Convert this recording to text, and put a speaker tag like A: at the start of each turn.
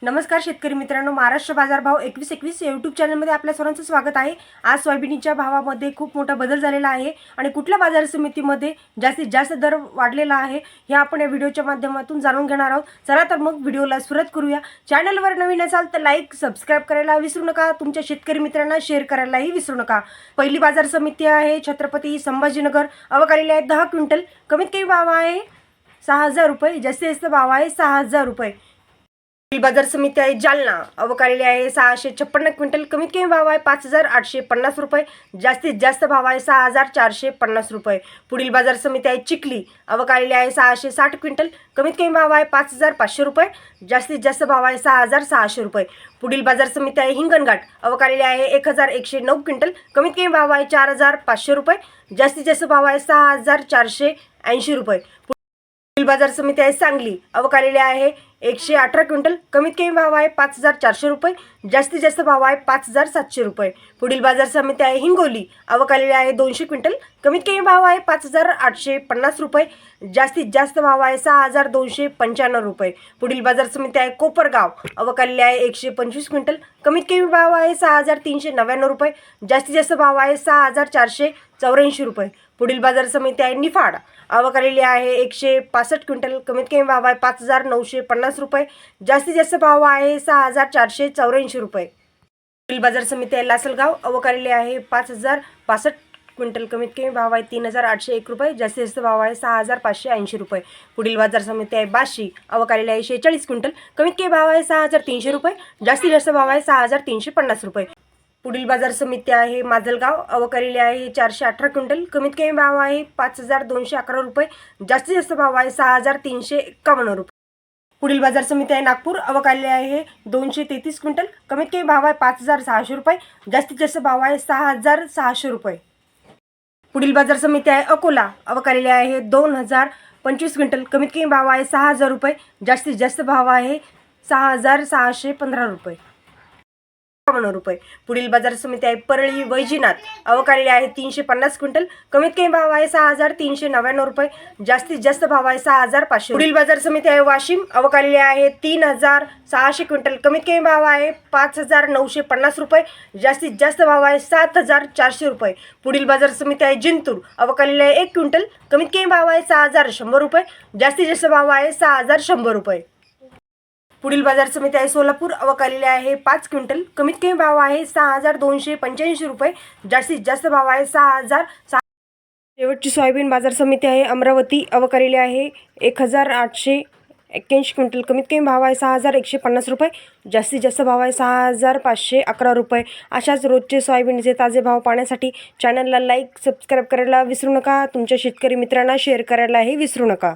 A: नमस्कार शेतकरी मित्रांनो, महाराष्ट्र बाजार भाव 2121 या यूट्यूब चॅनलमध्ये आपल्या सर्वांचं स्वागत आहे। आज सोयाबीनच्या भावामध्ये खूप मोठा बदल झालेला आहे आणि कुठल्या बाजार समितीमध्ये जास्तीत जास्त दर वाढलेला आहे हे आपण या व्हिडिओच्या माध्यमातून जाणून घेणार आहोत। चला तर मग व्हिडिओला सुरुवात करूया। चॅनलवर नवीन असाल तर लाईक सबस्क्राइब करायला विसरू नका, तुमच्या शेतकरी मित्रांना शेअर करायलाही विसरू नका। पहिली बाजार समिती आहे छत्रपती संभाजीनगर, अवकालेले आहे 10 क्विंटल, कमीत कमी भाव आहे 6000 रुपये, जास्तीत जास्त भाव आहे 6000 रुपये। बाजार समिती आहे जालना, अवकालेले आहे 656 क्विंटल, कमीत कमी भाव आहे 5850 रुपये, जास्तीत जास्त भाव आहे 6450 रुपये। पुढील बाजार समिती आहे चिखली, अवकालेले आहे 660 क्विंटल, कमीत कमी भाव आहे 5500 रुपये, जास्तीत जास्त भाव आहे 6600 रुपये। पुढील बाजार समिती आहे हिंगणघाट, अवकालेले आहे 1109 क्विंटल, कमीत कमी भाव आहे 4500 रुपये, जास्तीत जास्त भाव आहे 6480 रुपये। पुढील बाजार समिती आहे सांगली, अवकालेले आहे 118 क्विंटल, कमीत कमी भाव आहे 5400 रुपये, जास्तीत जास्त भाव आहे 5700 रुपये। पुढील बाजार समिती आहे हिंगोली, अवकालेले आहे 200 क्विंटल, कमीत कमी भाव आहे 5850 रुपये, जास्तीत जास्त भाव आहे 6295 रुपये। पुढील बाजार समिती आहे कोपरगाव, अवकालेले आहे 125 क्विंटल, कमीत कमी भाव आहे 6399 रुपये, जास्तीत जास्त भाव आहे 6484 रुपये। पुढील बाजार समिती आहे निफाड, अवकालेले आहे 165 क्विंटल, कमीत कमी भाव आहे 5950 रुपये, जास्तीत जास्त भाव आहे 6484 रुपये। पुढील बाजार समिती आहे लासलगाव, अवकालेले आहे 5065 क्विंटल, कमीत कमी भाव आहे 3801 रुपये, जास्तीत जास्त भाव आहे 6580 रुपये। पुढील बाजार समिती आहे बाशी, अवकालेले आहे 46 क्विंटल, कमीत कमी भाव आहे 6300 रुपये, जास्तीत जास्त भाव आहे 6350 रुपये। पुढील बाजार समिती आहे माजलगाव, अवकालेले आहे 418 क्विंटल, कमीत कमी भाव आहे 5211 रुपये, जास्तीत जास्त भाव आहे 6351 रुपये। पुढील बाजार समिती आहे नागपूर, अवकालेले आहे 233 क्विंटल, कमीत कमी भाव आहे 5600 रुपये, जास्तीत जास्त भाव आहे 6600 रुपये। पुढील बाजार समिती आहे अकोला, अवकालेले आहे 2025 क्विंटल, कमीत कमी भाव आहे 6000 रुपये, जास्तीत जास्त भाव आहे 6615 रुपये। रुपये। पुढील बाजार समिती आहे परळी वैजनाथ, अवकालेले आहे 350 क्विंटल, कमीत कमी भाव आहे 6399 रुपये, जास्तीत जास्त भाव आहे 6500। पुढील बाजार समिती आहे वाशिम, अवकालेले आहे 3600 क्विंटल, कमीत कमी भाव आहे 5950 रुपये, जास्तीत जास्त भाव आहे 7400 रुपये। पुढील बाजार समिती आहे जिंतूर, अवकालेले आहे 1 क्विंटल, कमीत कमी भाव आहे 6100 रुपये, जास्तीत जास्त भाव आहे 6100 रुपये। पुढील बाजार समिती आहे सोलापूर, अवकालेले आहे 5 क्विंटल, कमीत कमी भाव आहे 6285 रुपये, जास्तीत जास्त भाव आहे 6000। शेवटची सोयाबीन बाजार समिती आहे अमरावती, अवकालेले आहे 1881 क्विंटल, कमीत कमी भाव आहे 6150 रुपये, जास्तीत जास्त भाव आहे 6511 रुपये। अशाच रोजचे सोयाबीनचे ताजे भाव पाहण्यासाठी चॅनलला लाईक सबस्क्राइब करायला विसरू नका, तुमच्या शेतकरी मित्रांना शेअर करायलाही विसरू नका।